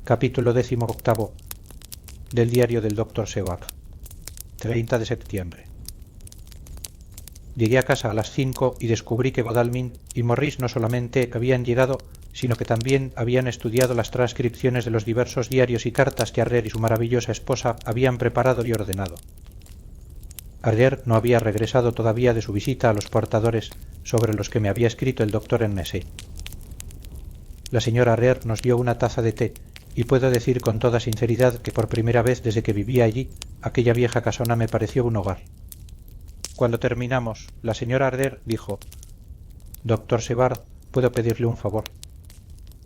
Capítulo 18 del diario del doctor Sevard. 30 de septiembre. Llegué a casa a las 5 y descubrí que Godalming y Morris no solamente habían llegado, sino que también habían estudiado las transcripciones de los diversos diarios y cartas que Arrer y su maravillosa esposa habían preparado y ordenado. Arrer no había regresado todavía de su visita a los portadores sobre los que me había escrito el doctor Ennese. La señora Arrer nos dio una taza de té, y puedo decir con toda sinceridad que por primera vez desde que vivía allí, aquella vieja casona me pareció un hogar. Cuando terminamos, la señora Arrer dijo: «Doctor Sevard, ¿puedo pedirle un favor?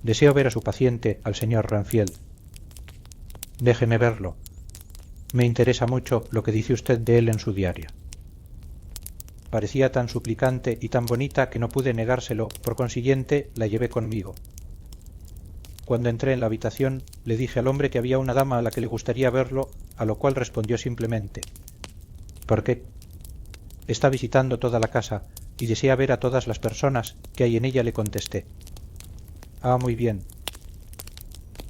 Deseo ver a su paciente, al señor Renfield». «Déjeme verlo. Me interesa mucho lo que dice usted de él en su diario». Parecía tan suplicante y tan bonita que no pude negárselo, por consiguiente la llevé conmigo. Cuando entré en la habitación, le dije al hombre que había una dama a la que le gustaría verlo, a lo cual respondió simplemente: «¿Por qué?» «Está visitando toda la casa y desea ver a todas las personas que hay en ella», le contesté. «Ah, muy bien»,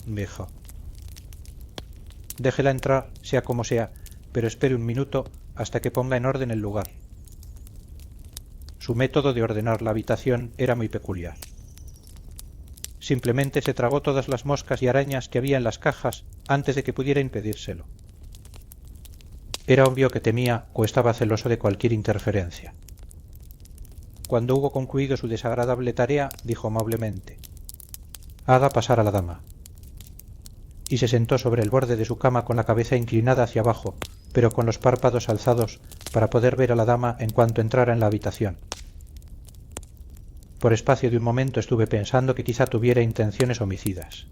dijo. «Déjela entrar, sea como sea, pero espere un minuto hasta que ponga en orden el lugar». Su método de ordenar la habitación era muy peculiar. Simplemente se tragó todas las moscas y arañas que había en las cajas antes de que pudiera impedírselo. Era obvio que temía o estaba celoso de cualquier interferencia. Cuando hubo concluido su desagradable tarea, dijo amablemente: «Haga pasar a la dama». Y se sentó sobre el borde de su cama con la cabeza inclinada hacia abajo, pero con los párpados alzados para poder ver a la dama en cuanto entrara en la habitación. Por espacio de un momento estuve pensando que quizá tuviera intenciones homicidas.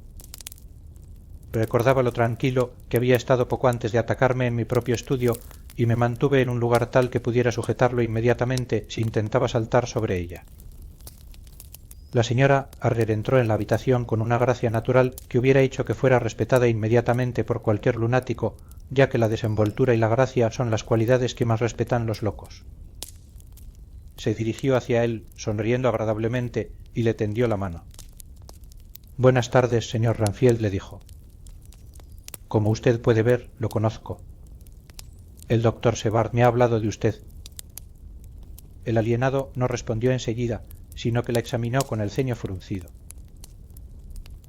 Recordaba lo tranquilo que había estado poco antes de atacarme en mi propio estudio y me mantuve en un lugar tal que pudiera sujetarlo inmediatamente si intentaba saltar sobre ella. La señora Arrer entró en la habitación con una gracia natural que hubiera hecho que fuera respetada inmediatamente por cualquier lunático, ya que la desenvoltura y la gracia son las cualidades que más respetan los locos. Se dirigió hacia él, sonriendo agradablemente, y le tendió la mano. «Buenas tardes, señor Renfield», le dijo. «Como usted puede ver, lo conozco. El doctor Sevard me ha hablado de usted». El alienado no respondió enseguida, sino que la examinó con el ceño fruncido.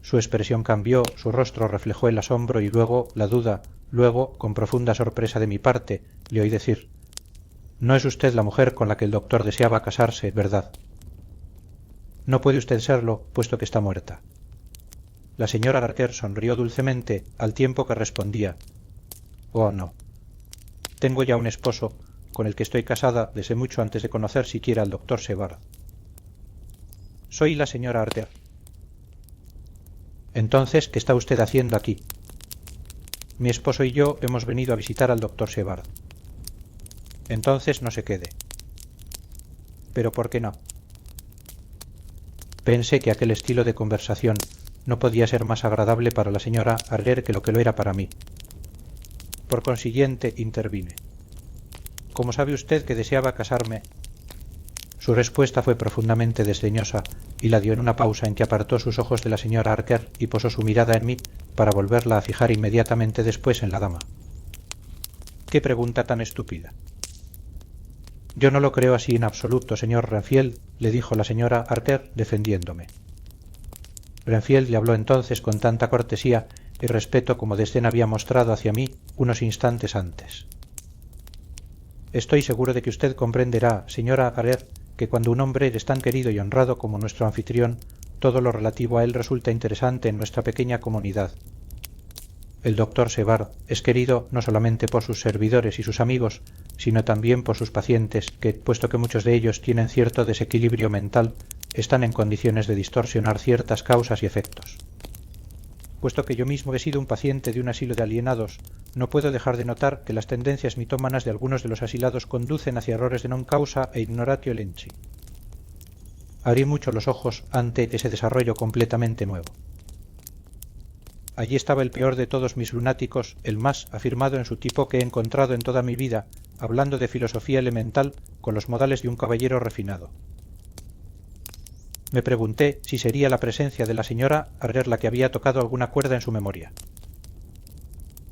Su expresión cambió, su rostro reflejó el asombro y luego la duda, luego, con profunda sorpresa de mi parte, le oí decir: «No es usted la mujer con la que el doctor deseaba casarse, ¿verdad?» «No puede usted serlo, puesto que está muerta». La señora Arquer sonrió dulcemente, al tiempo que respondía: «Oh, no. Tengo ya un esposo, con el que estoy casada desde mucho antes de conocer siquiera al doctor Sevard». «Soy la señora Arquer». «Entonces, ¿qué está usted haciendo aquí?» «Mi esposo y yo hemos venido a visitar al doctor Sevard». «Entonces no se quede». «¿Pero por qué no?» Pensé que aquel estilo de conversación no podía ser más agradable para la señora Arrer que lo era para mí. Por consiguiente, intervine. «¿Cómo sabe usted que deseaba casarme?» Su respuesta fue profundamente desdeñosa y la dio en una pausa en que apartó sus ojos de la señora Arquer y posó su mirada en mí para volverla a fijar inmediatamente después en la dama. «¿Qué pregunta tan estúpida?» «Yo no lo creo así en absoluto, señor Renfield», le dijo la señora Arquer defendiéndome. Renfield le habló entonces con tanta cortesía y respeto como desdén había mostrado hacia mí unos instantes antes. «Estoy seguro de que usted comprenderá, señora Arrer, que cuando un hombre es tan querido y honrado como nuestro anfitrión, todo lo relativo a él resulta interesante en nuestra pequeña comunidad. El doctor Sevard es querido no solamente por sus servidores y sus amigos, sino también por sus pacientes que, puesto que muchos de ellos tienen cierto desequilibrio mental, están en condiciones de distorsionar ciertas causas y efectos. Puesto que yo mismo he sido un paciente de un asilo de alienados, no puedo dejar de notar que las tendencias mitómanas de algunos de los asilados conducen hacia errores de non causa e ignoratio elenchi. Abrí mucho los ojos ante ese desarrollo completamente nuevo. Allí estaba el peor de todos mis lunáticos, el más afirmado en su tipo que he encontrado en toda mi vida, hablando de filosofía elemental con los modales de un caballero refinado. Me pregunté si sería la presencia de la señora Harrer la que había tocado alguna cuerda en su memoria.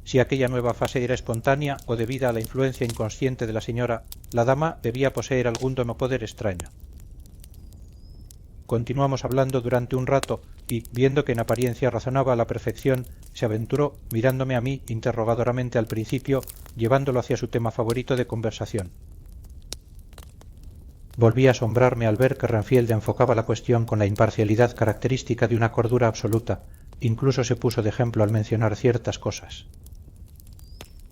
Si aquella nueva fase era espontánea o debida a la influencia inconsciente de la señora, la dama debía poseer algún domopoder extraño. Continuamos hablando durante un rato y, viendo que en apariencia razonaba a la perfección, se aventuró, mirándome a mí interrogadoramente al principio, llevándolo hacia su tema favorito de conversación. Volví a asombrarme al ver que Renfield enfocaba la cuestión con la imparcialidad característica de una cordura absoluta, incluso se puso de ejemplo al mencionar ciertas cosas.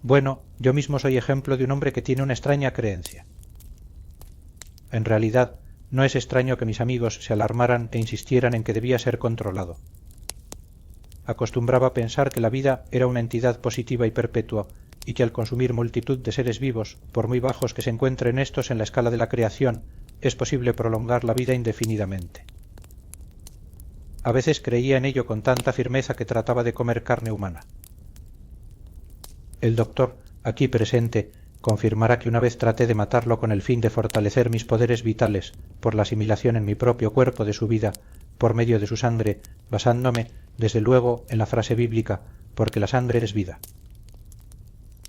Bueno, yo mismo soy ejemplo de un hombre que tiene una extraña creencia. En realidad, no es extraño que mis amigos se alarmaran e insistieran en que debía ser controlado. Acostumbraba pensar que la vida era una entidad positiva y perpetua, y que al consumir multitud de seres vivos, por muy bajos que se encuentren estos en la escala de la creación, es posible prolongar la vida indefinidamente. A veces creía en ello con tanta firmeza que trataba de comer carne humana. El doctor, aquí presente, confirmará que una vez traté de matarlo con el fin de fortalecer mis poderes vitales por la asimilación en mi propio cuerpo de su vida por medio de su sangre, basándome, desde luego, en la frase bíblica, porque la sangre es vida.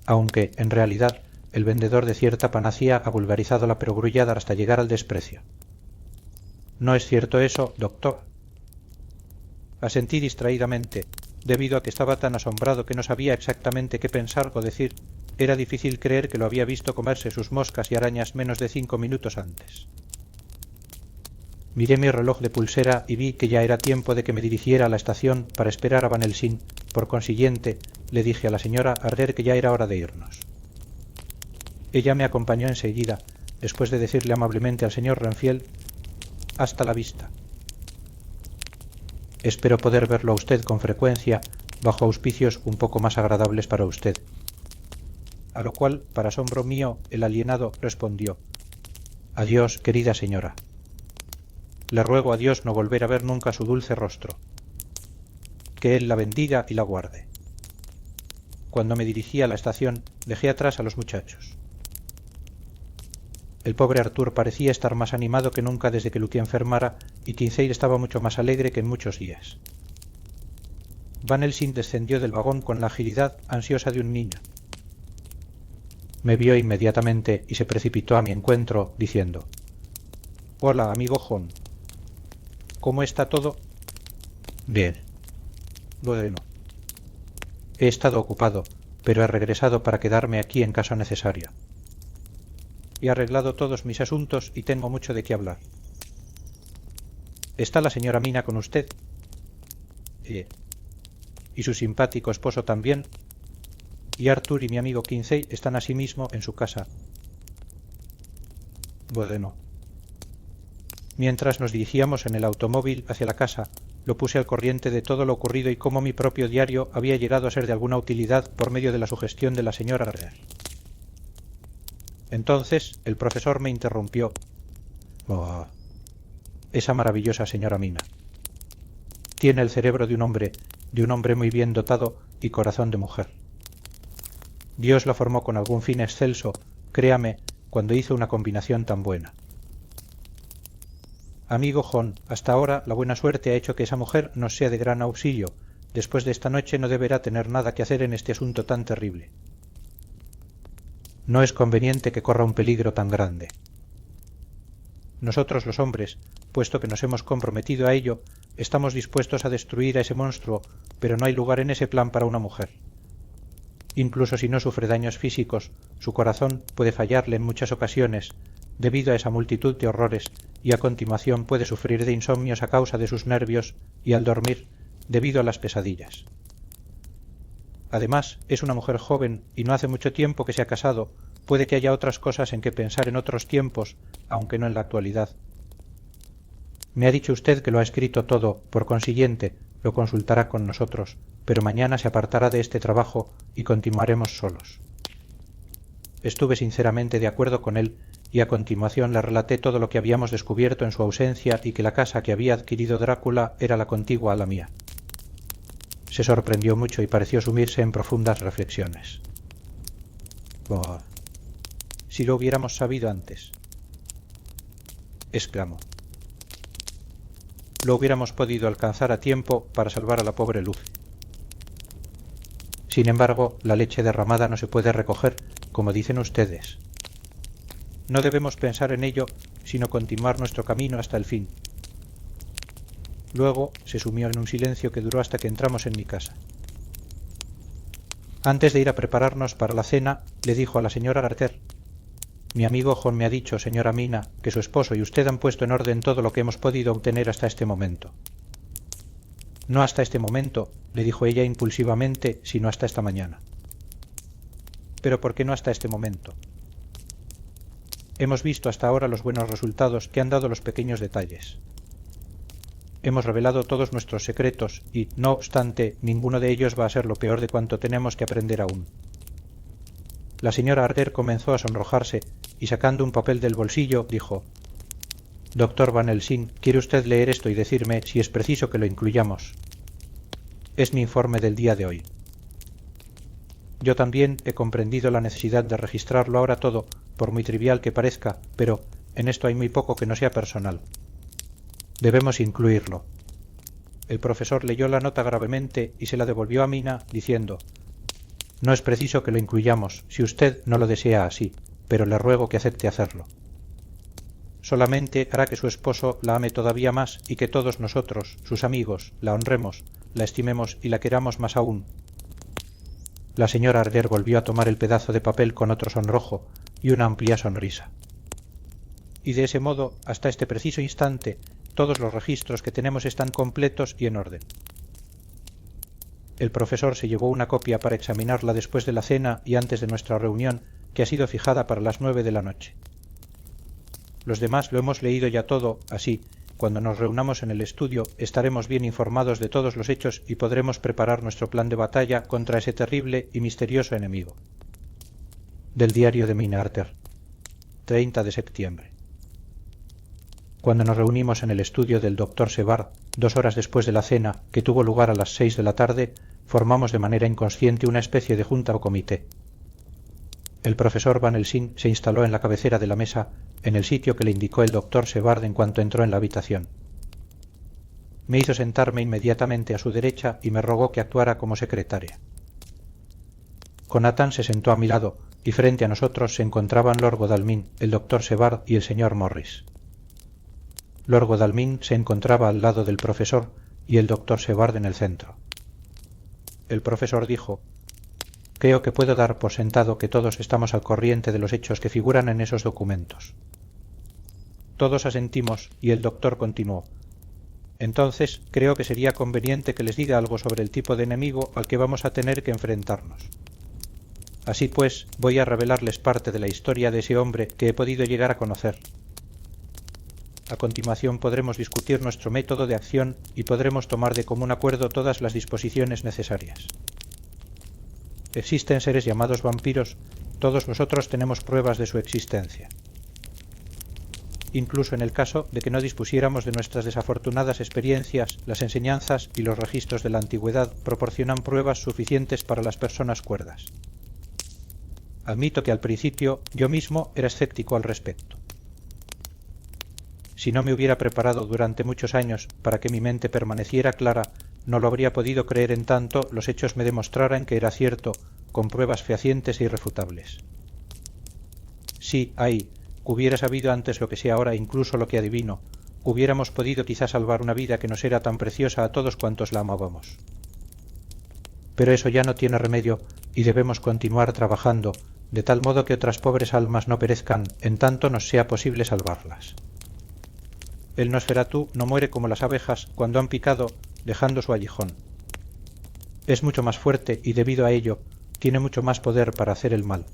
Aunque, en realidad, el vendedor de cierta panacea ha vulgarizado la perogrullada hasta llegar al desprecio. ¿No es cierto eso, doctor? Asentí distraídamente. Debido a que estaba tan asombrado que no sabía exactamente qué pensar o decir, era difícil creer que lo había visto comerse sus moscas y arañas menos de 5 minutos antes. Miré mi reloj de pulsera y vi que ya era tiempo de que me dirigiera a la estación para esperar a Van Helsing. Por consiguiente, le dije a la señora Harrer que ya era hora de irnos. Ella me acompañó enseguida, después de decirle amablemente al señor Renfield: «Hasta la vista». Espero poder verlo a usted con frecuencia, bajo auspicios un poco más agradables para usted. A lo cual, para asombro mío, el alienado respondió: «Adiós, querida señora. Le ruego a Dios no volver a ver nunca su dulce rostro. Que Él la bendiga y la guarde». Cuando me dirigí a la estación, dejé atrás a los muchachos. El pobre Arthur parecía estar más animado que nunca desde que Luque enfermara, y Kinsale estaba mucho más alegre que en muchos días. Van Helsing descendió del vagón con la agilidad ansiosa de un niño. Me vio inmediatamente y se precipitó a mi encuentro, diciendo: «Hola, amigo John. ¿Cómo está todo?» «Bien». «Bueno. He estado ocupado, pero he regresado para quedarme aquí en caso necesario. He arreglado todos mis asuntos y tengo mucho de qué hablar». «¿Está la señora Mina con usted?» «¿Y su simpático esposo también?» «Y Arthur y mi amigo Kinsale están asimismo en su casa». «Bueno». Mientras nos dirigíamos en el automóvil hacia la casa, lo puse al corriente de todo lo ocurrido y cómo mi propio diario había llegado a ser de alguna utilidad por medio de la sugestión de la señora Harrer. Entonces el profesor me interrumpió: «Oh, esa maravillosa señora Mina. Tiene el cerebro de un hombre muy bien dotado y corazón de mujer. Dios la formó con algún fin excelso, créame, cuando hizo una combinación tan buena. Amigo John, hasta ahora la buena suerte ha hecho que esa mujer nos sea de gran auxilio. Después de esta noche no deberá tener nada que hacer en este asunto tan terrible. No es conveniente que corra un peligro tan grande. Nosotros los hombres, puesto que nos hemos comprometido a ello, estamos dispuestos a destruir a ese monstruo, pero no hay lugar en ese plan para una mujer. Incluso si no sufre daños físicos, su corazón puede fallarle en muchas ocasiones, debido a esa multitud de horrores, y a continuación puede sufrir de insomnios a causa de sus nervios y al dormir, debido a las pesadillas. Además, es una mujer joven y no hace mucho tiempo que se ha casado. Puede que haya otras cosas en que pensar en otros tiempos, aunque no en la actualidad. Me ha dicho usted que lo ha escrito todo, por consiguiente, lo consultará con nosotros, pero mañana se apartará de este trabajo y continuaremos solos». Estuve sinceramente de acuerdo con él, y a continuación le relaté todo lo que habíamos descubierto en su ausencia y que la casa que había adquirido Drácula era la contigua a la mía. Se sorprendió mucho y pareció sumirse en profundas reflexiones. «Oh, si lo hubiéramos sabido antes», exclamó. lo hubiéramos podido alcanzar a tiempo para salvar a la pobre Luce. Sin embargo, la leche derramada no se puede recoger, como dicen ustedes. No debemos pensar en ello, sino continuar nuestro camino hasta el fin. Luego se sumió en un silencio que duró hasta que entramos en mi casa. Antes de ir a prepararnos para la cena, le dijo a la señora Garter: «Mi amigo Jon me ha dicho, señora Mina, que su esposo y usted han puesto en orden todo lo que hemos podido obtener hasta este momento». «No hasta este momento», le dijo ella impulsivamente, «sino hasta esta mañana». «¿Pero por qué no hasta este momento?» «Hemos visto hasta ahora los buenos resultados que han dado los pequeños detalles. Hemos revelado todos nuestros secretos y, no obstante, ninguno de ellos va a ser lo peor de cuanto tenemos que aprender aún». La señora Arder comenzó a sonrojarse y, sacando un papel del bolsillo, dijo: «Doctor Van Helsing, ¿quiere usted leer esto y decirme si es preciso que lo incluyamos? Es mi informe del día de hoy. Yo también he comprendido la necesidad de registrarlo ahora todo, por muy trivial que parezca, pero en esto hay muy poco que no sea personal. Debemos incluirlo». El profesor leyó la nota gravemente y se la devolvió a Mina, diciendo: «No es preciso que lo incluyamos, si usted no lo desea así, pero le ruego que acepte hacerlo. Solamente hará que su esposo la ame todavía más y que todos nosotros, sus amigos, la honremos, la estimemos y la queramos más aún». La señora Arder volvió a tomar el pedazo de papel con otro sonrojo y una amplia sonrisa. «Y de ese modo, hasta este preciso instante, todos los registros que tenemos están completos y en orden». El profesor se llevó una copia para examinarla después de la cena y antes de nuestra reunión, que ha sido fijada para las 9 de la noche. Los demás lo hemos leído ya todo, así, cuando nos reunamos en el estudio, estaremos bien informados de todos los hechos y podremos preparar nuestro plan de batalla contra ese terrible y misterioso enemigo. Del diario de Mina Arter, 30 de septiembre. Cuando nos reunimos en el estudio del doctor Sevard, 2 horas después de la cena, que tuvo lugar a las 6 de la tarde, formamos de manera inconsciente una especie de junta o comité. El profesor Van Helsing se instaló en la cabecera de la mesa, en el sitio que le indicó el doctor Sevard en cuanto entró en la habitación. Me hizo sentarme inmediatamente a su derecha y me rogó que actuara como secretaria. Conatan se sentó a mi lado, y frente a nosotros se encontraban Lord Godalming, el doctor Sevard y el señor Morris. Lord Godalming se encontraba al lado del profesor y el doctor Sevard en el centro. El profesor dijo: «Creo que puedo dar por sentado que todos estamos al corriente de los hechos que figuran en esos documentos». Todos asentimos y el doctor continuó: «Entonces creo que sería conveniente que les diga algo sobre el tipo de enemigo al que vamos a tener que enfrentarnos. Así pues, voy a revelarles parte de la historia de ese hombre que he podido llegar a conocer. A continuación podremos discutir nuestro método de acción y podremos tomar de común acuerdo todas las disposiciones necesarias. Existen seres llamados vampiros, todos nosotros tenemos pruebas de su existencia. Incluso en el caso de que no dispusiéramos de nuestras desafortunadas experiencias, las enseñanzas y los registros de la antigüedad proporcionan pruebas suficientes para las personas cuerdas. Admito que al principio yo mismo era escéptico al respecto. Si no me hubiera preparado durante muchos años para que mi mente permaneciera clara, no lo habría podido creer en tanto los hechos me demostraran que era cierto, con pruebas fehacientes e irrefutables. Sí, ay, hubiera sabido antes lo que sé ahora, incluso lo que adivino, hubiéramos podido quizá salvar una vida que nos era tan preciosa a todos cuantos la amábamos. Pero eso ya no tiene remedio y debemos continuar trabajando, de tal modo que otras pobres almas no perezcan en tanto nos sea posible salvarlas. El Nosferatu no muere como las abejas cuando han picado, dejando su aguijón. Es mucho más fuerte y debido a ello tiene mucho más poder para hacer el mal.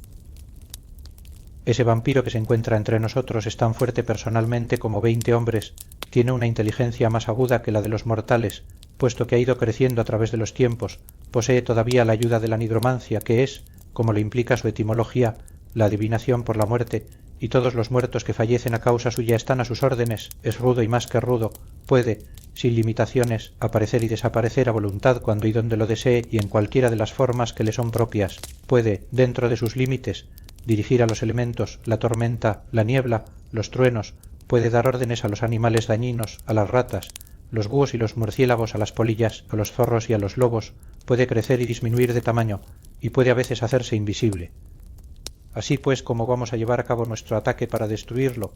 Ese vampiro que se encuentra entre nosotros es tan fuerte personalmente como 20 hombres, tiene una inteligencia más aguda que la de los mortales, puesto que ha ido creciendo a través de los tiempos, posee todavía la ayuda de la nigromancia, que es, como lo implica su etimología, la adivinación por la muerte, y todos los muertos que fallecen a causa suya están a sus órdenes, es rudo y más que rudo, puede, sin limitaciones, aparecer y desaparecer a voluntad cuando y donde lo desee y en cualquiera de las formas que le son propias, puede, dentro de sus límites, dirigir a los elementos, la tormenta, la niebla, los truenos, puede dar órdenes a los animales dañinos, a las ratas, los búhos y los murciélagos a las polillas, a los zorros y a los lobos, puede crecer y disminuir de tamaño y puede a veces hacerse invisible. Así pues, ¿cómo vamos a llevar a cabo nuestro ataque para destruirlo?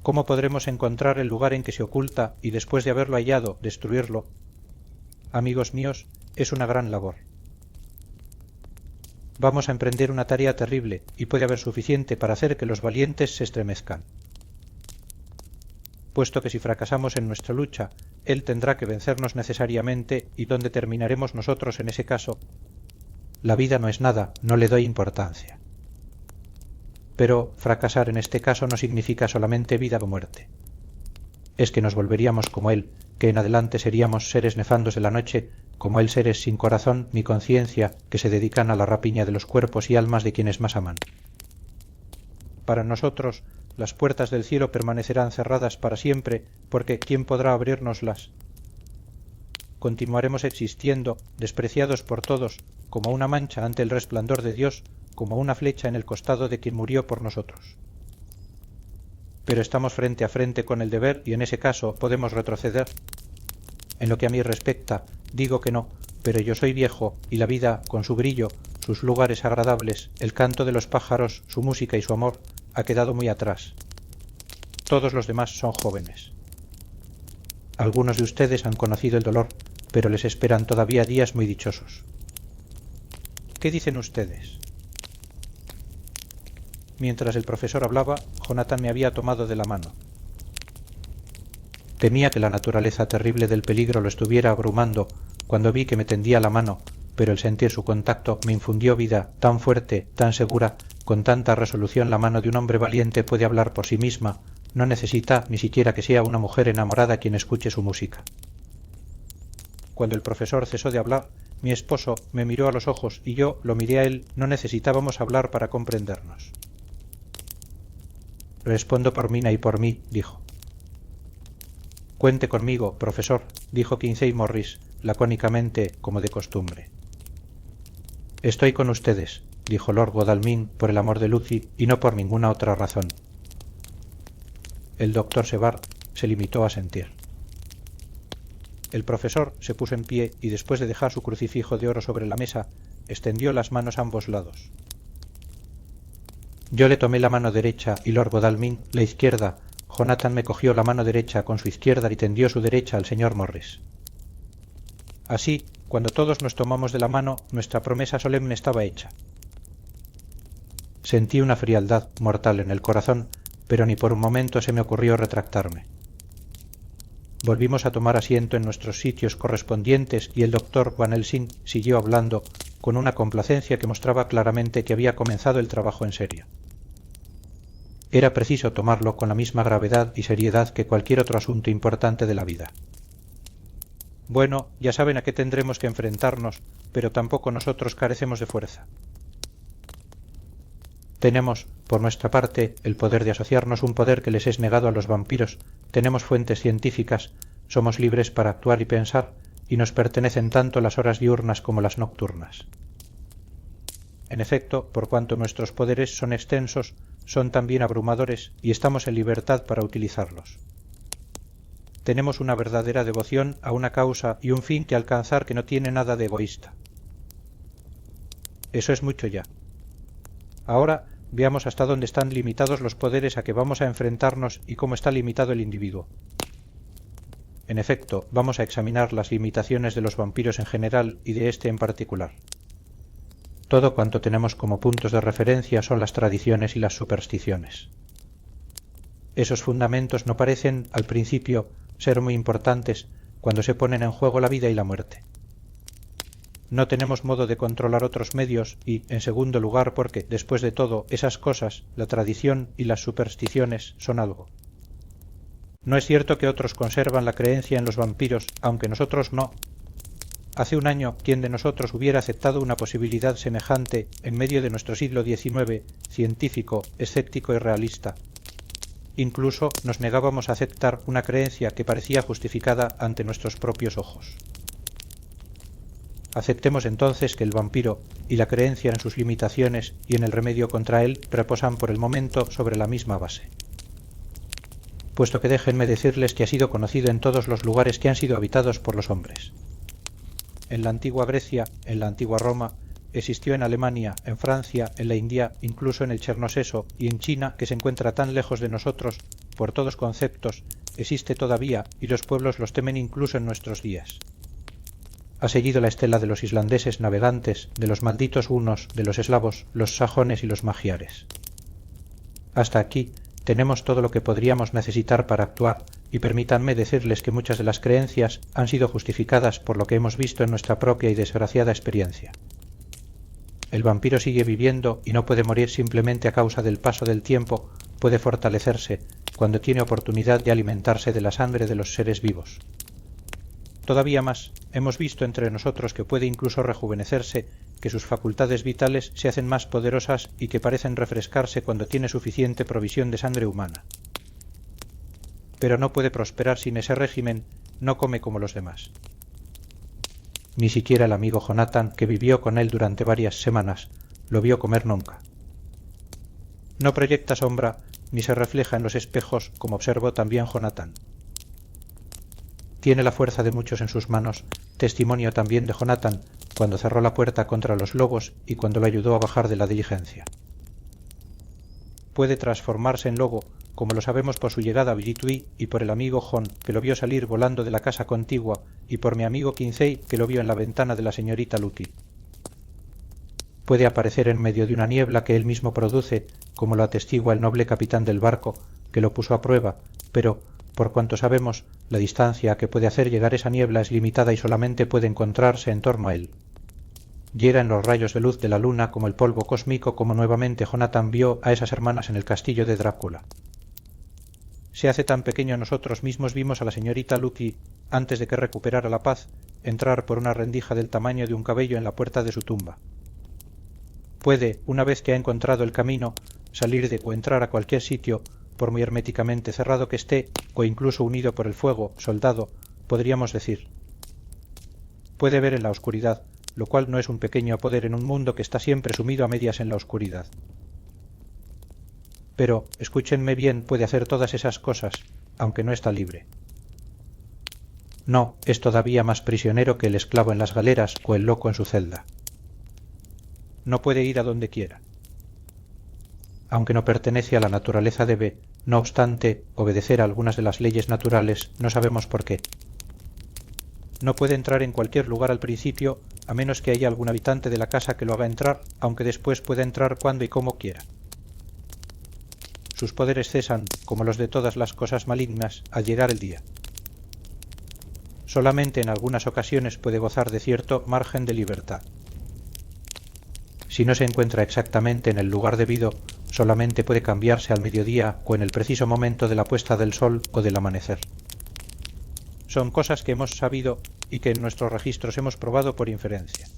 ¿Cómo podremos encontrar el lugar en que se oculta y después de haberlo hallado, destruirlo? Amigos míos, es una gran labor. Vamos a emprender una tarea terrible y puede haber suficiente para hacer que los valientes se estremezcan. Puesto que si fracasamos en nuestra lucha, él tendrá que vencernos necesariamente y ¿dónde terminaremos nosotros en ese caso? La vida no es nada, no le doy importancia. Pero fracasar en este caso no significa solamente vida o muerte. Es que nos volveríamos como él, que en adelante seríamos seres nefandos de la noche, como él seres sin corazón ni conciencia que se dedican a la rapiña de los cuerpos y almas de quienes más aman. Para nosotros, las puertas del cielo permanecerán cerradas para siempre, porque ¿quién podrá abrirnoslas? Continuaremos existiendo, despreciados por todos, como una mancha ante el resplandor de Dios, como una flecha en el costado de quien murió por nosotros. Pero estamos frente a frente con el deber y en ese caso podemos retroceder. En lo que a mí respecta, digo que no, pero yo soy viejo y la vida, con su brillo, sus lugares agradables, el canto de los pájaros, su música y su amor, ha quedado muy atrás. Todos los demás son jóvenes. Algunos de ustedes han conocido el dolor, pero les esperan todavía días muy dichosos. ¿Qué dicen ustedes? Mientras el profesor hablaba, Jonathan me había tomado de la mano. Temía que la naturaleza terrible del peligro lo estuviera abrumando cuando vi que me tendía la mano, pero el sentir su contacto me infundió vida tan fuerte, tan segura, con tanta resolución. La mano de un hombre valiente puede hablar por sí misma, no necesita ni siquiera que sea una mujer enamorada quien escuche su música. Cuando el profesor cesó de hablar, mi esposo me miró a los ojos y yo lo miré a él. No necesitábamos hablar para comprendernos. Respondo por Mina y por mí, dijo. Cuente conmigo, profesor, dijo Quincey Morris, lacónicamente, como de costumbre. Estoy con ustedes, dijo Lord Godalming, por el amor de Lucy y no por ninguna otra razón. El doctor Sevard se limitó a sentir. El profesor se puso en pie y después de dejar su crucifijo de oro sobre la mesa, extendió las manos a ambos lados. Yo le tomé la mano derecha y Lord Godalming la izquierda. Jonathan me cogió la mano derecha con su izquierda y tendió su derecha al señor Morris. Así, cuando todos nos tomamos de la mano, nuestra promesa solemne estaba hecha. Sentí una frialdad mortal en el corazón, pero ni por un momento se me ocurrió retractarme. Volvimos a tomar asiento en nuestros sitios correspondientes y el doctor Van Helsing siguió hablando con una complacencia que mostraba claramente que había comenzado el trabajo en serio. Era preciso tomarlo con la misma gravedad y seriedad que cualquier otro asunto importante de la vida. Bueno, ya saben a qué tendremos que enfrentarnos, pero tampoco nosotros carecemos de fuerza. Tenemos, por nuestra parte, el poder de asociarnos, un poder que les es negado a los vampiros, tenemos fuentes científicas, somos libres para actuar y pensar, y nos pertenecen tanto las horas diurnas como las nocturnas. En efecto, por cuanto nuestros poderes son extensos, son también abrumadores y estamos en libertad para utilizarlos. Tenemos una verdadera devoción a una causa y un fin que alcanzar que no tiene nada de egoísta. Eso es mucho ya. Ahora veamos hasta dónde están limitados los poderes a que vamos a enfrentarnos y cómo está limitado el individuo. En efecto, vamos a examinar las limitaciones de los vampiros en general y de este en particular. Todo cuanto tenemos como puntos de referencia son las tradiciones y las supersticiones. Esos fundamentos no parecen, al principio, ser muy importantes cuando se ponen en juego la vida y la muerte. No tenemos modo de controlar otros medios y, en segundo lugar, porque, después de todo, esas cosas, la tradición y las supersticiones, son algo. No es cierto que otros conservan la creencia en los vampiros, aunque nosotros no. Hace un año, ¿quién de nosotros hubiera aceptado una posibilidad semejante en medio de nuestro siglo XIX, científico, escéptico y realista? Incluso nos negábamos a aceptar una creencia que parecía justificada ante nuestros propios ojos. Aceptemos entonces que el vampiro y la creencia en sus limitaciones y en el remedio contra él reposan por el momento sobre la misma base. puesto que déjenme decirles que ha sido conocido en todos los lugares que han sido habitados por los hombres. En la antigua Grecia, en la antigua Roma, existió en Alemania, en Francia, en la India, incluso en el Chernoseso y en China, que se encuentra tan lejos de nosotros, por todos conceptos, existe todavía y los pueblos los temen incluso en nuestros días. Ha seguido la estela de los islandeses navegantes, de los malditos hunos, de los eslavos, los sajones y los magiares. Hasta aquí tenemos todo lo que podríamos necesitar para actuar, y permítanme decirles que muchas de las creencias han sido justificadas por lo que hemos visto en nuestra propia y desgraciada experiencia. El vampiro sigue viviendo y no puede morir simplemente a causa del paso del tiempo, puede fortalecerse cuando tiene oportunidad de alimentarse de la sangre de los seres vivos. Todavía más, hemos visto entre nosotros que puede incluso rejuvenecerse, que sus facultades vitales se hacen más poderosas y que parecen refrescarse cuando tiene suficiente provisión de sangre humana. Pero no puede prosperar sin ese régimen, no come como los demás. Ni siquiera el amigo Jonathan, que vivió con él durante varias semanas, lo vio comer nunca. No proyecta sombra, ni se refleja en los espejos, como observó también Jonathan. Tiene la fuerza de muchos en sus manos, testimonio también de Jonathan, cuando cerró la puerta contra los lobos y cuando lo ayudó a bajar de la diligencia. Puede transformarse en lobo, como lo sabemos por su llegada a Villituí y por el amigo Jon, que lo vio salir volando de la casa contigua, y por mi amigo Quincey, que lo vio en la ventana de la señorita Luty. Puede aparecer en medio de una niebla que él mismo produce, como lo atestigua el noble capitán del barco, que lo puso a prueba, pero, por cuanto sabemos, la distancia a que puede hacer llegar esa niebla es limitada y solamente puede encontrarse en torno a él. Llega en los rayos de luz de la luna como el polvo cósmico, como nuevamente Jonathan vio a esas hermanas en el castillo de Drácula. Se hace tan pequeño, nosotros mismos vimos a la señorita Luty, antes de que recuperara la paz, entrar por una rendija del tamaño de un cabello en la puerta de su tumba. Puede, una vez que ha encontrado el camino, salir de o entrar a cualquier sitio, por muy herméticamente cerrado que esté, o incluso unido por el fuego, soldado, podríamos decir. Puede ver en la oscuridad, lo cual no es un pequeño poder en un mundo que está siempre sumido a medias en la oscuridad. Pero, escúchenme bien, puede hacer todas esas cosas, aunque no está libre. No, es todavía más prisionero que el esclavo en las galeras o el loco en su celda. No puede ir a donde quiera. Aunque no pertenece a la naturaleza debe, no obstante, obedecer a algunas de las leyes naturales, no sabemos por qué. No puede entrar en cualquier lugar al principio, a menos que haya algún habitante de la casa que lo haga entrar, aunque después pueda entrar cuando y como quiera. Sus poderes cesan, como los de todas las cosas malignas, al llegar el día. Solamente en algunas ocasiones puede gozar de cierto margen de libertad. Si no se encuentra exactamente en el lugar debido, solamente puede cambiarse al mediodía o en el preciso momento de la puesta del sol o del amanecer. Son cosas que hemos sabido y que en nuestros registros hemos probado por inferencia.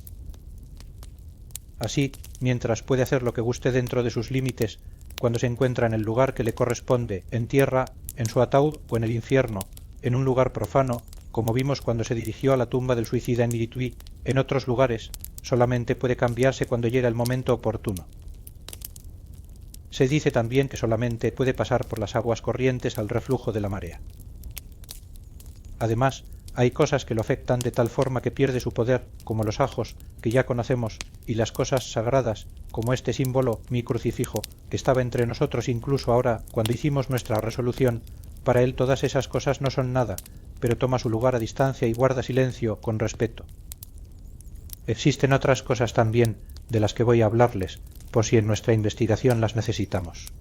Así, mientras puede hacer lo que guste dentro de sus límites, cuando se encuentra en el lugar que le corresponde, en tierra, en su ataúd o en el infierno, en un lugar profano, como vimos cuando se dirigió a la tumba del suicida en Villituí, en otros lugares, solamente puede cambiarse cuando llega el momento oportuno. Se dice también que solamente puede pasar por las aguas corrientes al reflujo de la marea. Además, hay cosas que lo afectan de tal forma que pierde su poder, como los ajos, que ya conocemos, y las cosas sagradas, como este símbolo, mi crucifijo, que estaba entre nosotros incluso ahora, cuando hicimos nuestra resolución. Para él todas esas cosas no son nada, pero toma su lugar a distancia y guarda silencio, con respeto. Existen otras cosas también, de las que voy a hablarles, por si en nuestra investigación las necesitamos.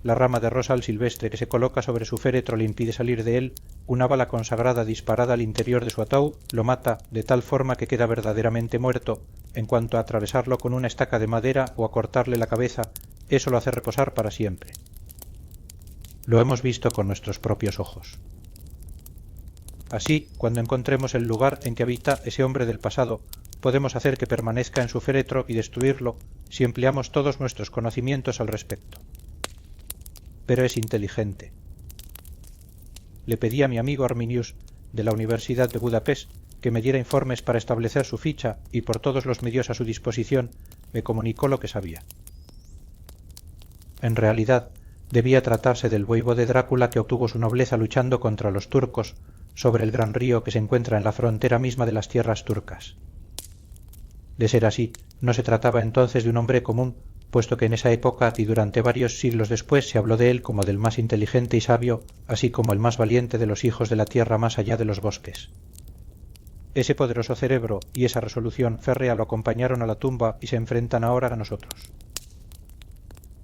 La rama de rosal silvestre que se coloca sobre su féretro le impide salir de él, una bala consagrada disparada al interior de su ataúd lo mata de tal forma que queda verdaderamente muerto, en cuanto a atravesarlo con una estaca de madera o a cortarle la cabeza, eso lo hace reposar para siempre. Lo hemos visto con nuestros propios ojos. Así, cuando encontremos el lugar en que habita ese hombre del pasado, podemos hacer que permanezca en su féretro y destruirlo si empleamos todos nuestros conocimientos al respecto. Pero es inteligente. Le pedí a mi amigo Arminius, de la Universidad de Budapest, que me diera informes para establecer su ficha y por todos los medios a su disposición me comunicó lo que sabía. En realidad, Debía tratarse del voivode Drácula que obtuvo su nobleza luchando contra los turcos sobre el gran río que se encuentra en la frontera misma de las tierras turcas. De ser así, no se trataba entonces de un hombre común, puesto que en esa época y durante varios siglos después se habló de él como del más inteligente y sabio, así como el más valiente de los hijos de la tierra más allá de los bosques. Ese poderoso cerebro y esa resolución férrea lo acompañaron a la tumba y se enfrentan ahora a nosotros.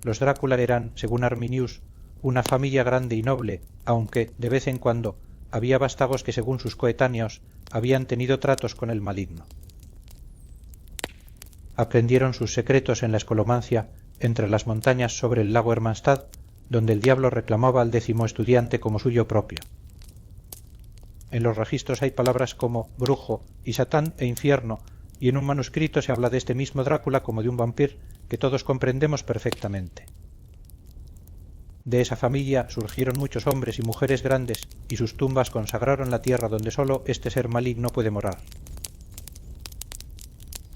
Los Drácula eran, según Arminius, una familia grande y noble, aunque, de vez en cuando, había vástagos que, según sus coetáneos, habían tenido tratos con el maligno. Aprendieron sus secretos en la escolomancia entre las montañas sobre el lago Hermannstad, donde el diablo reclamaba al 10º estudiante como suyo propio. En los registros hay palabras como brujo y satán e infierno, y en un manuscrito se habla de este mismo Drácula como de un vampir que todos comprendemos perfectamente. De esa familia surgieron muchos hombres y mujeres grandes, y sus tumbas consagraron la tierra donde solo este ser maligno puede morar.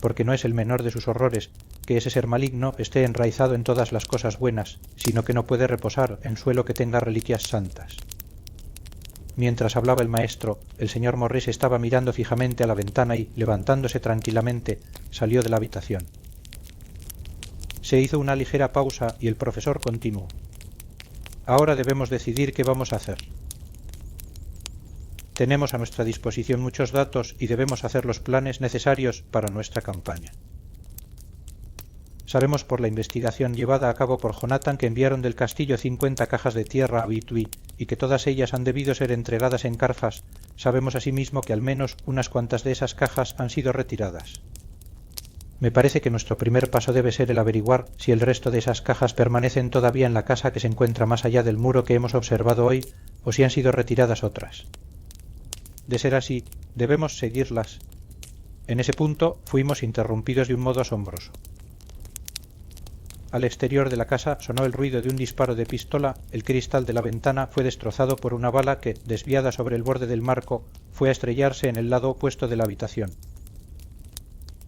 Porque no es el menor de sus horrores que ese ser maligno esté enraizado en todas las cosas buenas, sino que no puede reposar en suelo que tenga reliquias santas. Mientras hablaba el maestro, el señor Morris estaba mirando fijamente a la ventana y, levantándose tranquilamente, salió de la habitación. Se hizo una ligera pausa y el profesor continuó. Ahora debemos decidir qué vamos a hacer. Tenemos a nuestra disposición muchos datos y debemos hacer los planes necesarios para nuestra campaña. Sabemos por la investigación llevada a cabo por Jonathan que enviaron del castillo 50 cajas de tierra a Vitui y que todas ellas han debido ser entregadas en Carfas. Sabemos asimismo que al menos unas cuantas de esas cajas han sido retiradas. Me parece que nuestro primer paso debe ser el averiguar si el resto de esas cajas permanecen todavía en la casa que se encuentra más allá del muro que hemos observado hoy o si han sido retiradas otras. De ser así, debemos seguirlas. En ese punto fuimos interrumpidos de un modo asombroso. Al exterior de la casa sonó el ruido de un disparo de pistola, el cristal de la ventana fue destrozado por una bala que, desviada sobre el borde del marco, fue a estrellarse en el lado opuesto de la habitación.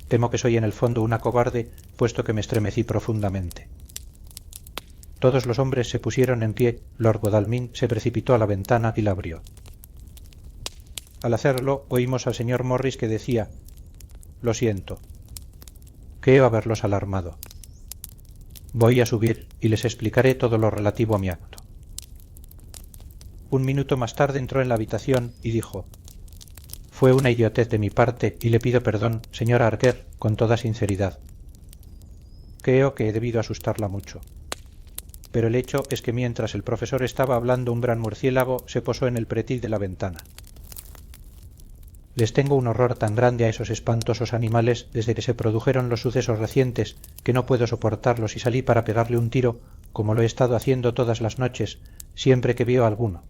Temo que soy en el fondo una cobarde, puesto que me estremecí profundamente. Todos los hombres se pusieron en pie, Lord Godalming se precipitó a la ventana y la abrió. Al hacerlo, oímos al señor Morris que decía: «Lo siento. Creo haberlos alarmado. Voy a subir y les explicaré todo lo relativo a mi acto». Un minuto más tarde entró en la habitación y dijo: «Fue una idiotez de mi parte y le pido perdón, señora Arquer, con toda sinceridad. Creo que he debido asustarla mucho. Pero el hecho es que mientras el profesor estaba hablando un gran murciélago se posó en el pretil de la ventana. Les tengo un horror tan grande a esos espantosos animales desde que se produjeron los sucesos recientes que no puedo soportarlos y salí para pegarle un tiro, como lo he estado haciendo todas las noches, siempre que veo alguno.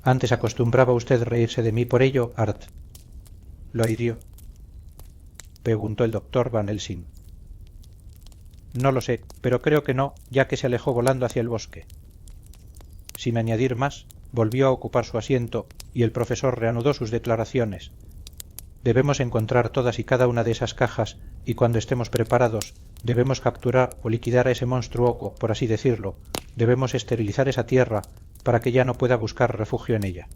Antes acostumbraba usted reírse de mí por ello, Art». «¿Lo hirió?», preguntó el doctor Van Helsing. «No lo sé, pero creo que no, ya que se alejó volando hacia el bosque». Sin añadir más, volvió a ocupar su asiento y el profesor reanudó sus declaraciones. Debemos encontrar todas y cada una de esas cajas y cuando estemos preparados debemos capturar o liquidar a ese monstruoco, por así decirlo. Debemos esterilizar esa tierra para que ya no pueda buscar refugio en ella.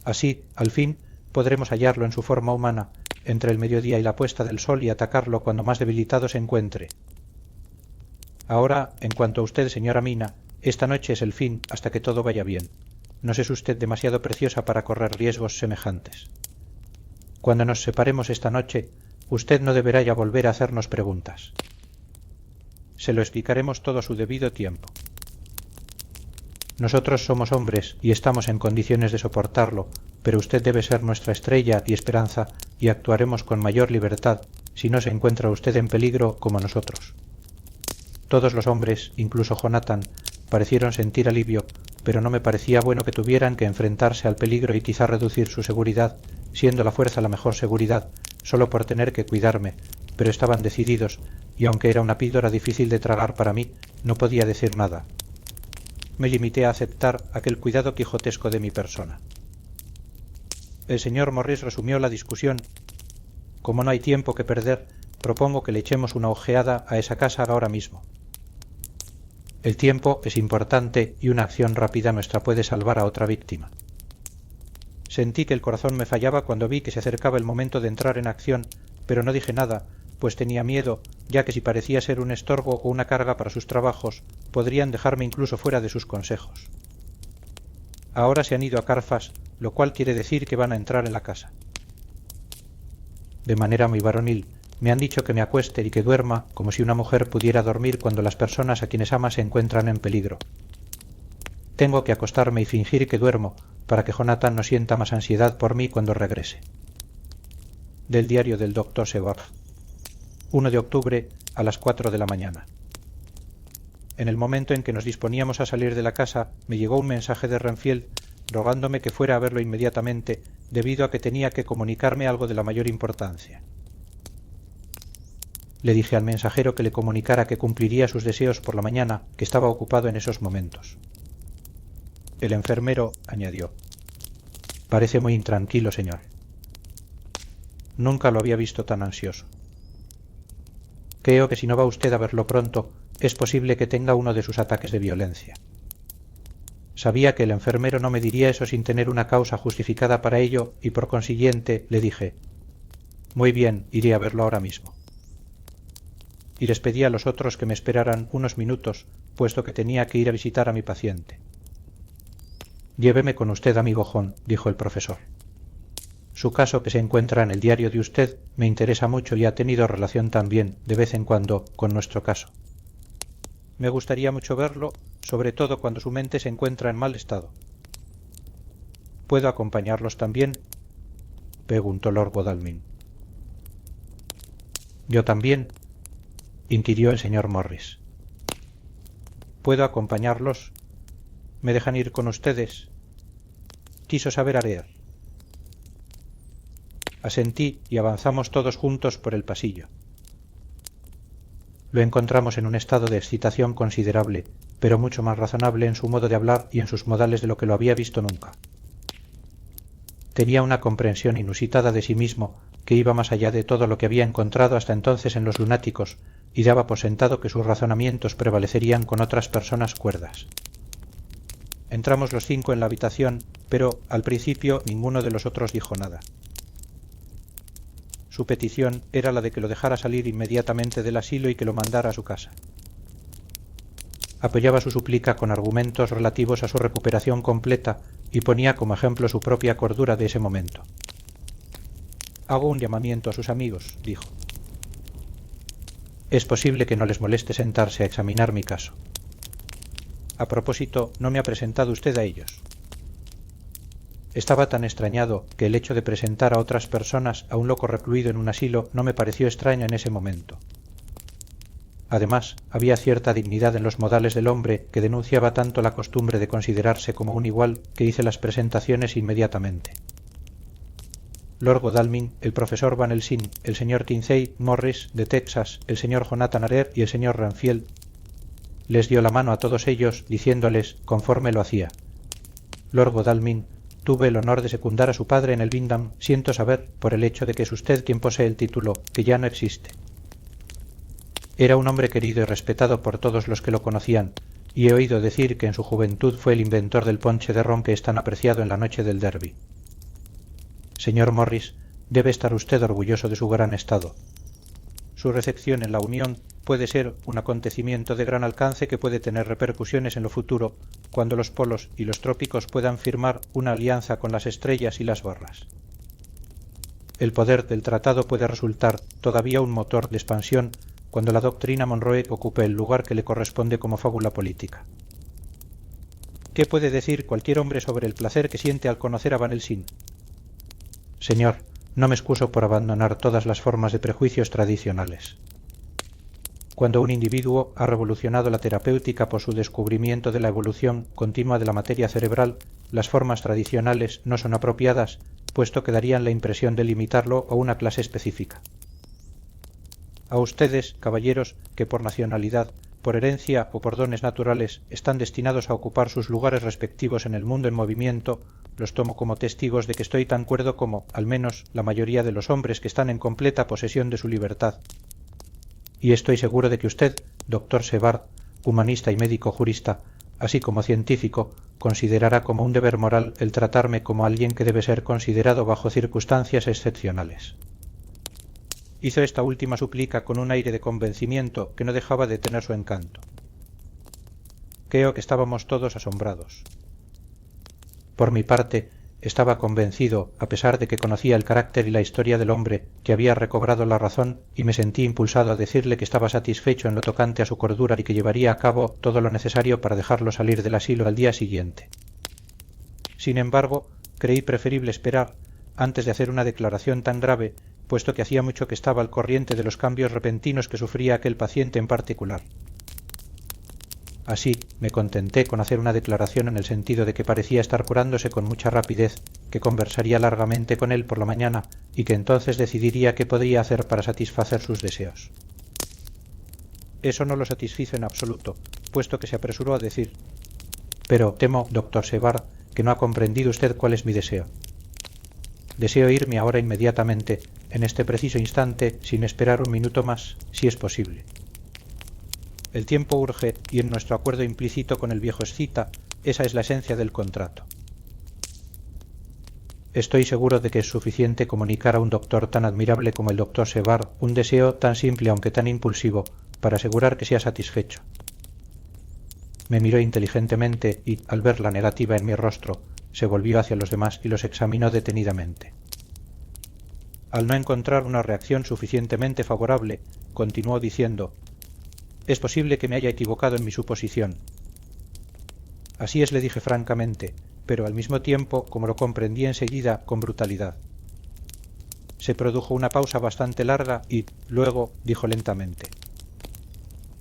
Así, al fin, podremos hallarlo en su forma humana, entre el mediodía y la puesta del sol y atacarlo cuando más debilitado se encuentre. Ahora, en cuanto a usted, señora Mina, esta noche es el fin hasta que todo vaya bien. No es usted demasiado preciosa para correr riesgos semejantes. Cuando nos separemos esta noche, usted no deberá ya volver a hacernos preguntas. Se lo explicaremos todo a su debido tiempo. Nosotros somos hombres y estamos en condiciones de soportarlo, pero usted debe ser nuestra estrella y esperanza y actuaremos con mayor libertad si no se encuentra usted en peligro como nosotros». Todos los hombres, incluso Jonathan, parecieron sentir alivio, pero no me parecía bueno que tuvieran que enfrentarse al peligro y quizá reducir su seguridad, siendo la fuerza la mejor seguridad, solo por tener que cuidarme, pero estaban decididos, y aunque era una píldora difícil de tragar para mí, no podía decir nada. Me limité a aceptar aquel cuidado quijotesco de mi persona. El señor Morris resumió la discusión. Como no hay tiempo que perder, propongo que le echemos una ojeada a esa casa ahora mismo. El tiempo es importante y una acción rápida nuestra puede salvar a otra víctima. Sentí que el corazón me fallaba cuando vi que se acercaba el momento de entrar en acción, pero no dije nada, pues tenía miedo, ya que si parecía ser un estorbo o una carga para sus trabajos, podrían dejarme incluso fuera de sus consejos. Ahora se han ido a Carfas, lo cual quiere decir que van a entrar en la casa. De manera muy varonil, me han dicho que me acueste y que duerma como si una mujer pudiera dormir cuando las personas a quienes ama se encuentran en peligro. Tengo que acostarme y fingir que duermo, para que Jonathan no sienta más ansiedad por mí cuando regrese. Del diario del doctor Sevard. 1 de octubre a las 4 de la mañana. En el momento en que nos disponíamos a salir de la casa, me llegó un mensaje de Renfield rogándome que fuera a verlo inmediatamente, debido a que tenía que comunicarme algo de la mayor importancia. Le dije al mensajero que le comunicara que cumpliría sus deseos por la mañana, que estaba ocupado en esos momentos. El enfermero añadió: «Parece muy intranquilo, señor». Nunca lo había visto tan ansioso. Creo que si no va usted a verlo pronto, es posible que tenga uno de sus ataques de violencia. Sabía que el enfermero no me diría eso sin tener una causa justificada para ello y por consiguiente le dije: «Muy bien, iré a verlo ahora mismo». Y les pedí a los otros que me esperaran unos minutos, puesto que tenía que ir a visitar a mi paciente. «Lléveme con usted, amigo John», dijo el profesor. «Su caso, que se encuentra en el diario de usted, me interesa mucho y ha tenido relación también, de vez en cuando, con nuestro caso. Me gustaría mucho verlo, sobre todo cuando su mente se encuentra en mal estado». «¿Puedo acompañarlos también?», preguntó Lord Godalming. «Yo también», inquirió el señor Morris. «¿Puedo acompañarlos? ¿Me dejan ir con ustedes?», quiso saber Arer. Asentí y avanzamos todos juntos por el pasillo. Lo encontramos en un estado de excitación considerable, pero mucho más razonable en su modo de hablar y en sus modales de lo que lo había visto nunca. Tenía una comprensión inusitada de sí mismo que iba más allá de todo lo que había encontrado hasta entonces en los lunáticos, y daba por sentado que sus razonamientos prevalecerían con otras personas cuerdas. Entramos los 5 en la habitación, pero al principio ninguno de los otros dijo nada. Su petición era la de que lo dejara salir inmediatamente del asilo y que lo mandara a su casa. Apoyaba su súplica con argumentos relativos a su recuperación completa y ponía como ejemplo su propia cordura de ese momento. «Hago un llamamiento a sus amigos», dijo. «Es posible que no les moleste sentarse a examinar mi caso. A propósito, no me ha presentado usted a ellos». Estaba tan extrañado que el hecho de presentar a otras personas a un loco recluido en un asilo no me pareció extraño en ese momento. Además, había cierta dignidad en los modales del hombre que denunciaba tanto la costumbre de considerarse como un igual que hice las presentaciones inmediatamente. Lord Godalming, el profesor Van Helsing, el señor Kinsey Morris de Texas, el señor Jonathan Arer y el señor Renfield. Les dio la mano a todos ellos, diciéndoles, conforme lo hacía: «Lord Godalming, tuve el honor de secundar a su padre en el Windham, siento saber, por el hecho de que es usted quien posee el título, que ya no existe. Era un hombre querido y respetado por todos los que lo conocían, y he oído decir que en su juventud fue el inventor del ponche de ron que es tan apreciado en la noche del Derby. Señor Morris, debe estar usted orgulloso de su gran estado. Su recepción en la Unión puede ser un acontecimiento de gran alcance que puede tener repercusiones en lo futuro, cuando los polos y los trópicos puedan firmar una alianza con las estrellas y las barras. El poder del tratado puede resultar todavía un motor de expansión cuando la doctrina Monroe ocupe el lugar que le corresponde como fábula política. ¿Qué puede decir cualquier hombre sobre el placer que siente al conocer a Van Helsing? Señor, no me excuso por abandonar todas las formas de prejuicios tradicionales. Cuando un individuo ha revolucionado la terapéutica por su descubrimiento de la evolución continua de la materia cerebral, las formas tradicionales no son apropiadas, puesto que darían la impresión de limitarlo a una clase específica. A ustedes, caballeros, que por nacionalidad, por herencia o por dones naturales están destinados a ocupar sus lugares respectivos en el mundo en movimiento, los tomo como testigos de que estoy tan cuerdo como, al menos, la mayoría de los hombres que están en completa posesión de su libertad. Y estoy seguro de que usted, doctor Sevard, humanista y médico jurista, así como científico, considerará como un deber moral el tratarme como alguien que debe ser considerado bajo circunstancias excepcionales. Hizo esta última súplica con un aire de convencimiento que no dejaba de tener su encanto. Creo que estábamos todos asombrados. Por mi parte, estaba convencido, a pesar de que conocía el carácter y la historia del hombre, que había recobrado la razón, y me sentí impulsado a decirle que estaba satisfecho en lo tocante a su cordura y que llevaría a cabo todo lo necesario para dejarlo salir del asilo al día siguiente. Sin embargo, creí preferible esperar, antes de hacer una declaración tan grave, puesto que hacía mucho que estaba al corriente de los cambios repentinos que sufría aquel paciente en particular. Así me contenté con hacer una declaración en el sentido de que parecía estar curándose con mucha rapidez, que conversaría largamente con él por la mañana y que entonces decidiría qué podría hacer para satisfacer sus deseos. Eso no lo satisfizo en absoluto, puesto que se apresuró a decir: «Pero temo, doctor Sevard, que no ha comprendido usted cuál es mi deseo. Deseo irme ahora inmediatamente, en este preciso instante, sin esperar un minuto más, si es posible. El tiempo urge y en nuestro acuerdo implícito con el viejo escita, esa es la esencia del contrato. Estoy seguro de que es suficiente comunicar a un doctor tan admirable como el doctor Sevard un deseo tan simple aunque tan impulsivo para asegurar que sea satisfecho». Me miró inteligentemente y, al ver la negativa en mi rostro, se volvió hacia los demás y los examinó detenidamente. Al no encontrar una reacción suficientemente favorable, continuó diciendo: «Es posible que me haya equivocado en mi suposición». Así es, le dije francamente, pero al mismo tiempo, como lo comprendí enseguida, con brutalidad. Se produjo una pausa bastante larga y, luego, dijo lentamente: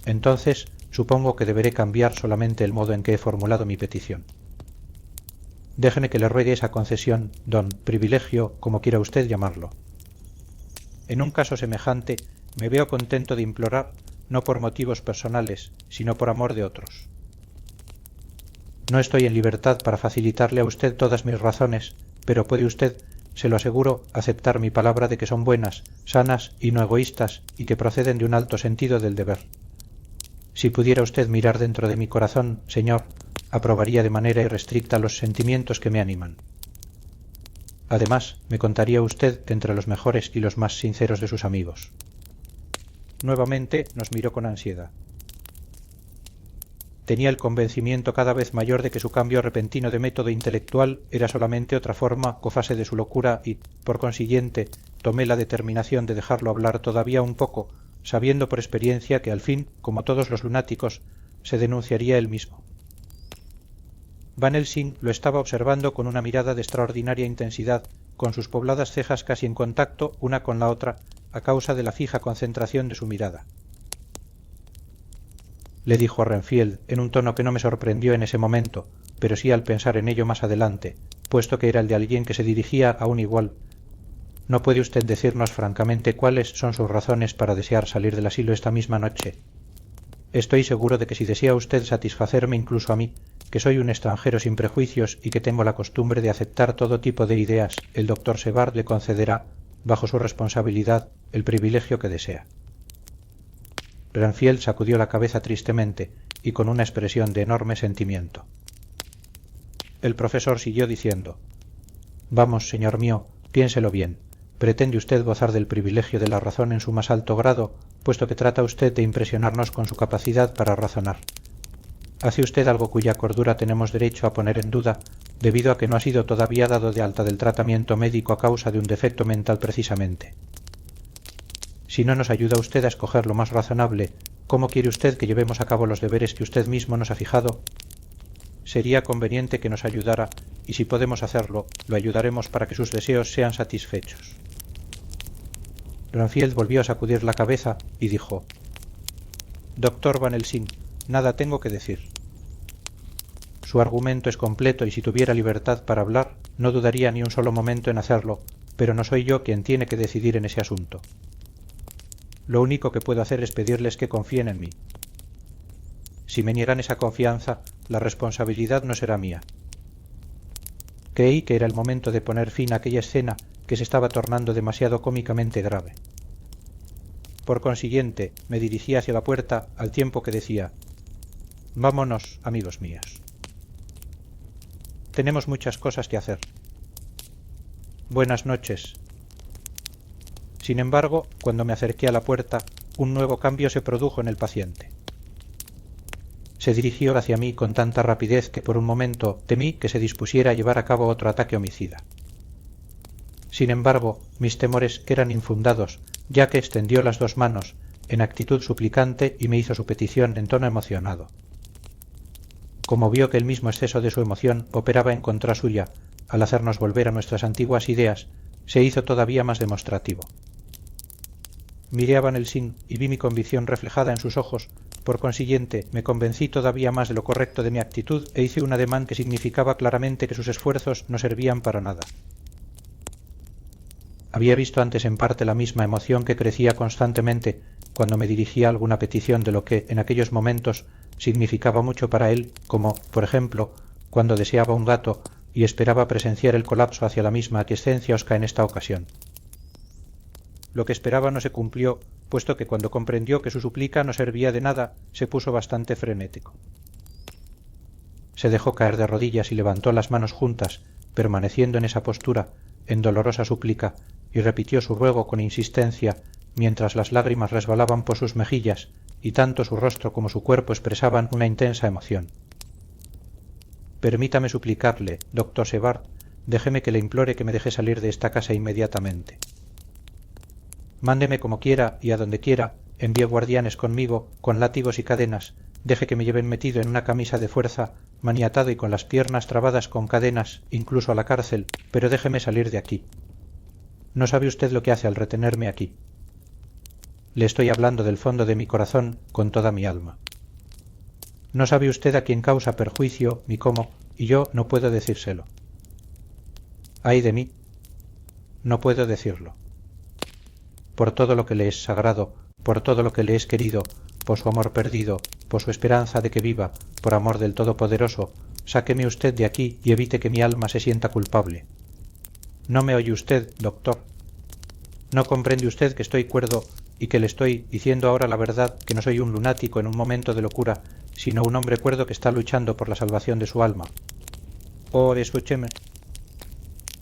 «Entonces, supongo que deberé cambiar solamente el modo en que he formulado mi petición. Déjeme que le ruegue esa concesión, don privilegio, como quiera usted llamarlo. En un caso semejante, me veo contento de implorar, no por motivos personales, sino por amor de otros. No estoy en libertad para facilitarle a usted todas mis razones, pero puede usted, se lo aseguro, aceptar mi palabra de que son buenas, sanas y no egoístas, y que proceden de un alto sentido del deber. Si pudiera usted mirar dentro de mi corazón, señor, aprobaría de manera irrestricta los sentimientos que me animan. Además, me contaría usted entre los mejores y los más sinceros de sus amigos». Nuevamente nos miró con ansiedad. Tenía el convencimiento cada vez mayor de que su cambio repentino de método intelectual era solamente otra forma o fase de su locura y, por consiguiente, tomé la determinación de dejarlo hablar todavía un poco, sabiendo por experiencia que al fin, como todos los lunáticos, se denunciaría él mismo. Van Helsing lo estaba observando con una mirada de extraordinaria intensidad, con sus pobladas cejas casi en contacto una con la otra, a causa de la fija concentración de su mirada. Le dijo a Renfield, en un tono que no me sorprendió en ese momento, pero sí al pensar en ello más adelante, puesto que era el de alguien que se dirigía a un igual: «¿No puede usted decirnos francamente cuáles son sus razones para desear salir del asilo esta misma noche? Estoy seguro de que si desea usted satisfacerme incluso a mí, que soy un extranjero sin prejuicios y que tengo la costumbre de aceptar todo tipo de ideas, el doctor Sevard le concederá, bajo su responsabilidad, el privilegio que desea». Renfield sacudió la cabeza tristemente y con una expresión de enorme sentimiento. El profesor siguió diciendo: «Vamos, señor mío, piénselo bien. ¿Pretende usted gozar del privilegio de la razón en su más alto grado, puesto que trata usted de impresionarnos con su capacidad para razonar? ¿Hace usted algo cuya cordura tenemos derecho a poner en duda, debido a que no ha sido todavía dado de alta del tratamiento médico a causa de un defecto mental precisamente? Si no nos ayuda usted a escoger lo más razonable, ¿cómo quiere usted que llevemos a cabo los deberes que usted mismo nos ha fijado? Sería conveniente que nos ayudara, y si podemos hacerlo, lo ayudaremos para que sus deseos sean satisfechos». Renfield volvió a sacudir la cabeza y dijo: «Doctor Van Helsing, nada tengo que decir. Su argumento es completo y si tuviera libertad para hablar, no dudaría ni un solo momento en hacerlo, pero no soy yo quien tiene que decidir en ese asunto. Lo único que puedo hacer es pedirles que confíen en mí. Si me niegan esa confianza, la responsabilidad no será mía». Creí que era el momento de poner fin a aquella escena que se estaba tornando demasiado cómicamente grave. Por consiguiente, me dirigí hacia la puerta al tiempo que decía: Vámonos, amigos míos. Tenemos muchas cosas que hacer. Buenas noches. Sin embargo, cuando me acerqué a la puerta, un nuevo cambio se produjo en el paciente. Se dirigió hacia mí con tanta rapidez que por un momento temí que se dispusiera a llevar a cabo otro ataque homicida. Sin embargo, mis temores eran infundados, ya que extendió las dos manos, en actitud suplicante, y me hizo su petición en tono emocionado. Como vio que el mismo exceso de su emoción operaba en contra suya, al hacernos volver a nuestras antiguas ideas, se hizo todavía más demostrativo. Miré a Van Helsing y vi mi convicción reflejada en sus ojos. Por consiguiente, me convencí todavía más de lo correcto de mi actitud e hice un ademán que significaba claramente que sus esfuerzos no servían para nada. Había visto antes en parte la misma emoción que crecía constantemente cuando me dirigía alguna petición de lo que, en aquellos momentos, significaba mucho para él, como, por ejemplo, cuando deseaba un gato y esperaba presenciar el colapso hacia la misma aquiescencia osca en esta ocasión. Lo que esperaba no se cumplió, puesto que cuando comprendió que su súplica no servía de nada, se puso bastante frenético. Se dejó caer de rodillas y levantó las manos juntas, permaneciendo en esa postura, en dolorosa súplica, y repitió su ruego con insistencia, mientras las lágrimas resbalaban por sus mejillas, y tanto su rostro como su cuerpo expresaban una intensa emoción. Permítame suplicarle, doctor Sevart, déjeme que le implore que me deje salir de esta casa inmediatamente. Mándeme como quiera y a donde quiera, envíe guardianes conmigo, con látigos y cadenas, deje que me lleven metido en una camisa de fuerza, maniatado y con las piernas trabadas con cadenas, incluso a la cárcel, pero déjeme salir de aquí. No sabe usted lo que hace al retenerme aquí. Le estoy hablando del fondo de mi corazón con toda mi alma. No sabe usted a quién causa perjuicio mi cómo, y yo no puedo decírselo. Ay de mí, no puedo decirlo. Por todo lo que le es sagrado, por todo lo que le es querido, por su amor perdido, por su esperanza de que viva, por amor del Todopoderoso, sáqueme usted de aquí y evite que mi alma se sienta culpable. ¿No me oye usted, doctor? ¿No comprende usted que estoy cuerdo y que le estoy diciendo ahora la verdad, que no soy un lunático en un momento de locura, sino un hombre cuerdo que está luchando por la salvación de su alma? Oh, escúcheme.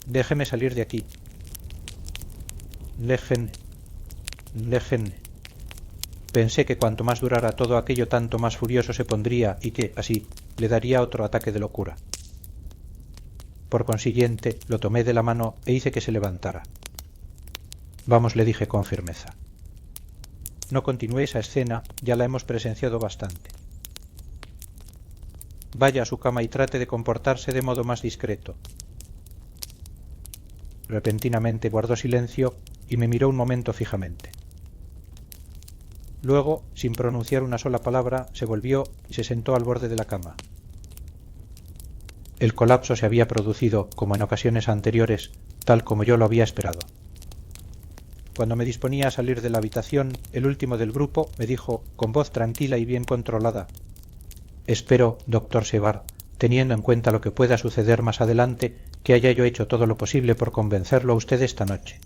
Déjeme salir de aquí. Déjenme. Pensé que cuanto más durara todo aquello tanto más furioso se pondría y que, así, le daría otro ataque de locura. Por consiguiente, lo tomé de la mano e hice que se levantara. Vamos, le dije con firmeza. No continúe esa escena, ya la hemos presenciado bastante. Vaya a su cama y trate de comportarse de modo más discreto. Repentinamente guardó silencio y me miró un momento fijamente. Luego, sin pronunciar una sola palabra, se volvió y se sentó al borde de la cama. El colapso se había producido, como en ocasiones anteriores, tal como yo lo había esperado. Cuando me disponía a salir de la habitación, el último del grupo me dijo, con voz tranquila y bien controlada: «Espero, doctor Sevart, teniendo en cuenta lo que pueda suceder más adelante, que haya yo hecho todo lo posible por convencerlo a usted esta noche».